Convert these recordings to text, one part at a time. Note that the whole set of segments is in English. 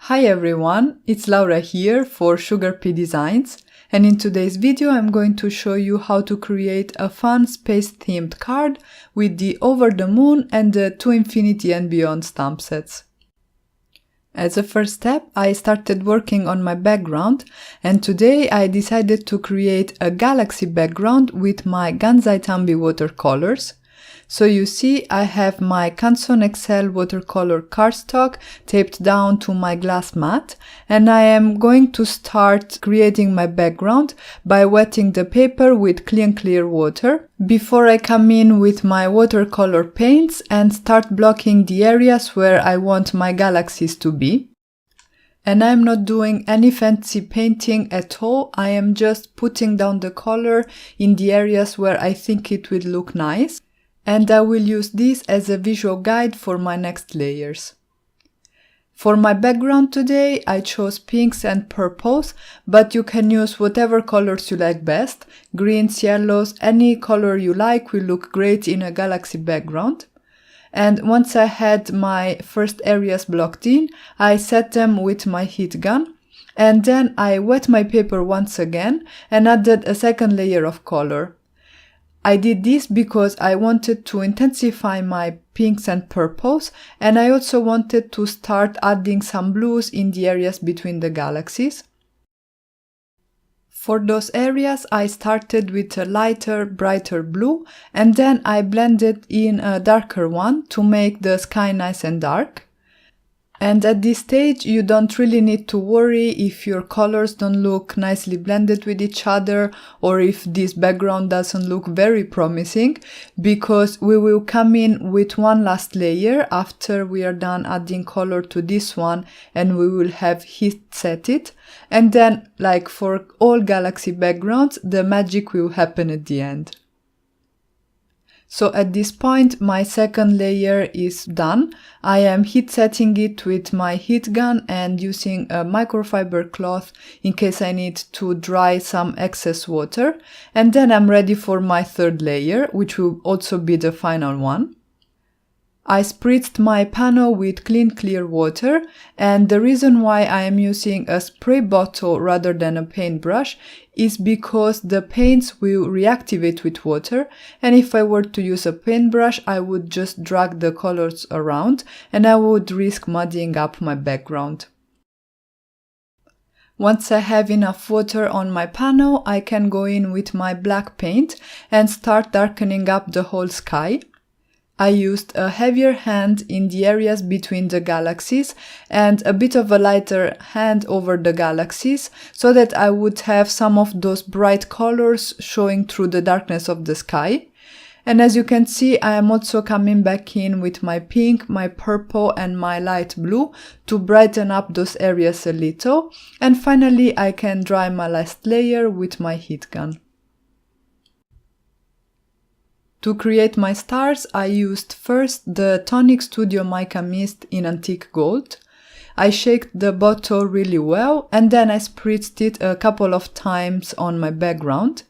Hi everyone, it's Laura here for SugarPea Designs, and in today's video I'm going to show you how to create a fun space-themed card with the Over the Moon and the To Infinity and Beyond stamp sets. As a first step, I started working on my background, and today I decided to create a galaxy background with my Gansai Tambi watercolors. So you see, I have my Canson XL watercolor cardstock taped down to my glass mat, and I am going to start creating my background by wetting the paper with clear water before I come in with my watercolor paints and start blocking the areas where I want my galaxies to be. And I'm not doing any fancy painting at all, I am just putting down the color in the areas where I think it will look nice. And I will use this as a visual guide for my next layers. For my background today, I chose pinks and purples, but you can use whatever colors you like best. Greens, yellows, any color you like will look great in a galaxy background. And once I had my first areas blocked in, I set them with my heat gun. And then I wet my paper once again and added a second layer of color. I did this because I wanted to intensify my pinks and purples, and I also wanted to start adding some blues in the areas between the galaxies. For those areas, I started with a lighter, brighter blue, and then I blended in a darker one to make the sky nice and dark. And at this stage, you don't really need to worry if your colors don't look nicely blended with each other or if this background doesn't look very promising, because we will come in with one last layer after we are done adding color to this one, and we will have heat set it. And then, like for all galaxy backgrounds, the magic will happen at the end. So at this point, my second layer is done. I am heat setting it with my heat gun and using a microfiber cloth in case I need to dry some excess water. And then I'm ready for my third layer, which will also be the final one. I spritzed my panel with clear water, and the reason why I am using a spray bottle rather than a paintbrush is because the paints will reactivate with water, and if I were to use a paintbrush I would just drag the colors around and I would risk muddying up my background. Once I have enough water on my panel, I can go in with my black paint and start darkening up the whole sky. I used a heavier hand in the areas between the galaxies and a bit of a lighter hand over the galaxies so that I would have some of those bright colors showing through the darkness of the sky. And as you can see, I am also coming back in with my pink, my purple and my light blue to brighten up those areas a little. And finally, I can dry my last layer with my heat gun. To create my stars, I used first the Tonic Studio Mica Mist in Antique Gold. I shaked the bottle really well and then I spritzed it a couple of times on my background.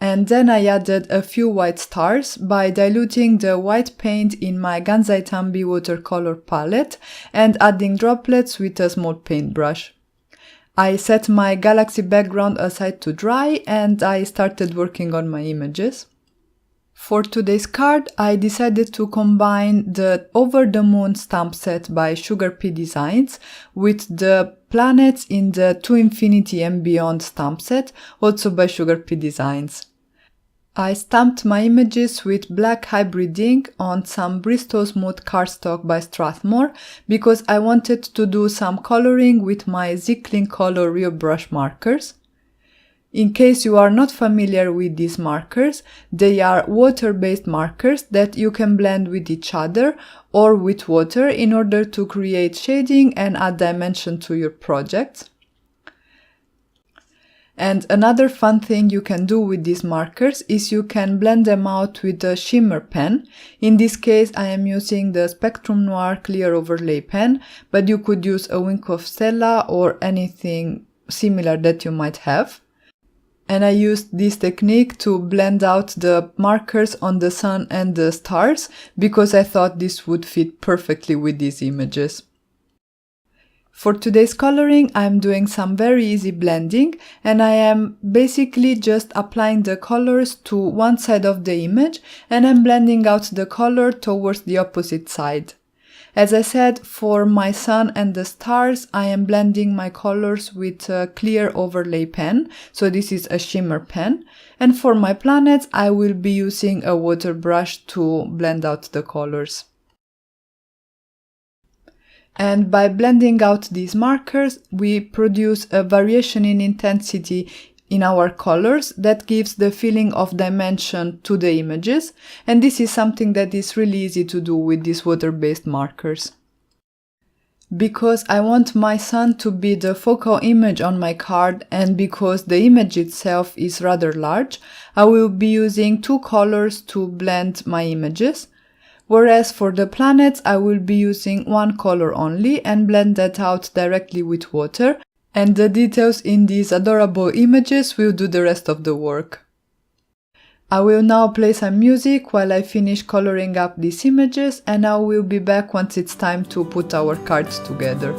And then I added a few white stars by diluting the white paint in my Gansai Tambi watercolor palette and adding droplets with a small paintbrush. I set my galaxy background aside to dry and I started working on my images. For today's card, I decided to combine the Over the Moon stamp set by SugarPea Designs with the planets in the To Infinity and Beyond stamp set, also by SugarPea Designs. I stamped my images with black hybrid ink on some Bristol Smooth cardstock by Strathmore because I wanted to do some coloring with my Zicklin Color Real Brush markers. In case you are not familiar with these markers, they are water-based markers that you can blend with each other or with water in order to create shading and add dimension to your projects. And another fun thing you can do with these markers is you can blend them out with a shimmer pen. In this case, I am using the Spectrum Noir Clear Overlay pen, but you could use a Wink of Stella or anything similar that you might have. And I used this technique to blend out the markers on the sun and the stars because I thought this would fit perfectly with these images. For today's coloring, I'm doing some very easy blending, and I am basically just applying the colors to one side of the image, and I'm blending out the color towards the opposite side. As I said, for my sun and the stars, I am blending my colors with a clear overlay pen, so this is a shimmer pen. And for my planets, I will be using a water brush to blend out the colors. And by blending out these markers, we produce a variation in intensity in our colors that gives the feeling of dimension to the images, and this is something that is really easy to do with these water-based markers. Because I want my sun to be the focal image on my card, and because the image itself is rather large, I will be using two colors to blend my images. Whereas for the planets, I will be using one color only and blend that out directly with water, and the details in these adorable images will do the rest of the work. I will now play some music while I finish coloring up these images, and I will be back once it's time to put our cards together.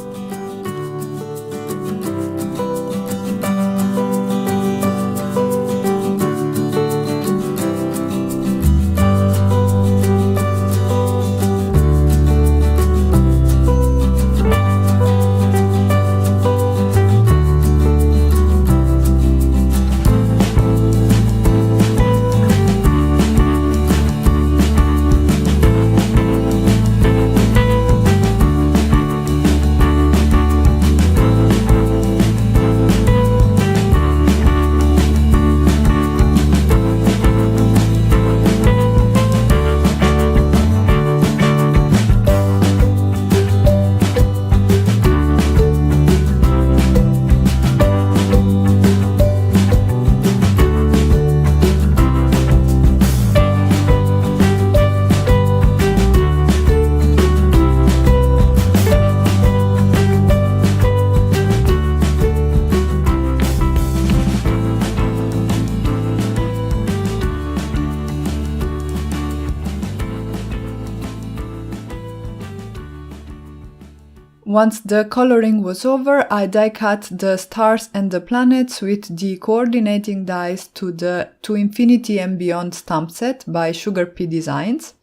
Once the coloring was over, I die cut the stars and the planets with the coordinating dies to the To Infinity and Beyond stamp set by SugarPea Designs.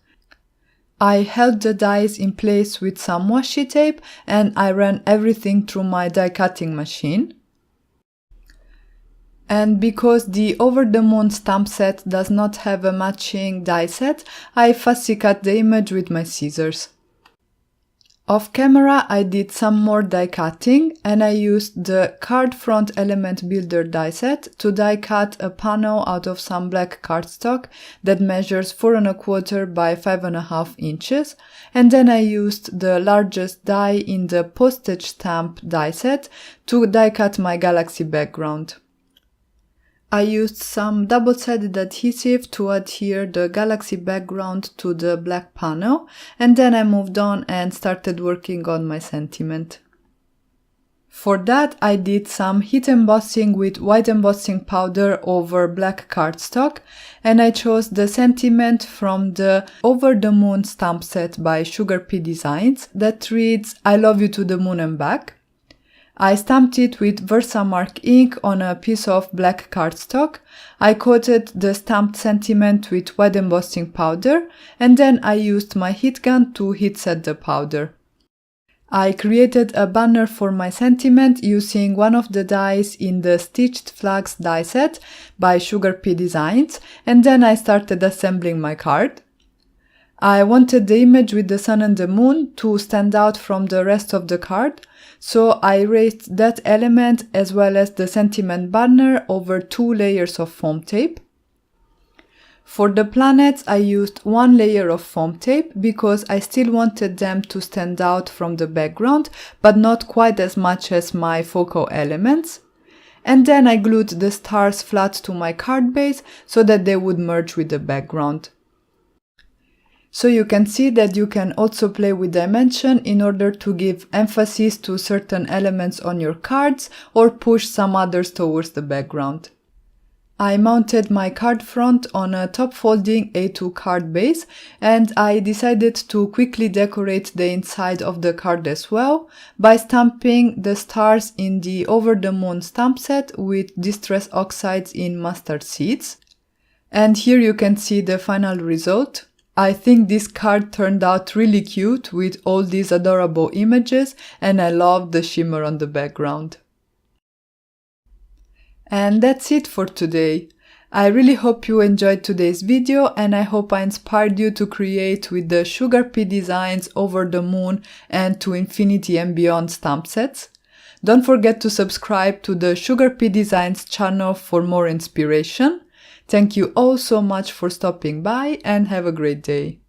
I held the dies in place with some washi tape and I ran everything through my die cutting machine. And because the Over the Moon stamp set does not have a matching die set, I fussy cut the image with my scissors. Off camera, I did some more die cutting and I used the Card Front Element Builder die set to die cut a panel out of some black cardstock that measures 4¼ by 5½ inches, and then I used the largest die in the postage stamp die set to die cut my Galaxy background. I used some double-sided adhesive to adhere the Galaxy background to the black panel, and then I moved on and started working on my sentiment. For that, I did some heat embossing with white embossing powder over black cardstock, and I chose the sentiment from the Over the Moon stamp set by SugarPea Designs that reads, "I love you to the moon and back." I stamped it with Versamark ink on a piece of black cardstock. I coated the stamped sentiment with white embossing powder, and then I used my heat gun to heat set the powder. I created a banner for my sentiment using one of the dies in the Stitched Flags die set by SugarPea Designs, and then I started assembling my card. I wanted the image with the sun and the moon to stand out from the rest of the card, so I raised that element as well as the sentiment banner over 2 layers of foam tape. For the planets, I used 1 layer of foam tape because I still wanted them to stand out from the background, but not quite as much as my focal elements. And then I glued the stars flat to my card base so that they would merge with the background. So you can see that you can also play with dimension in order to give emphasis to certain elements on your cards or push some others towards the background. I mounted my card front on a top folding A2 card base, and I decided to quickly decorate the inside of the card as well by stamping the stars in the Over the Moon stamp set with Distress Oxides in mustard seeds. And here you can see the final result. I think this card turned out really cute with all these adorable images, and I love the shimmer on the background. And that's it for today. I really hope you enjoyed today's video, and I hope I inspired you to create with the SugarPea Designs Over the Moon and to Infinity and Beyond stamp sets. Don't forget to subscribe to the SugarPea Designs channel for more inspiration. Thank you all so much for stopping by, and have a great day.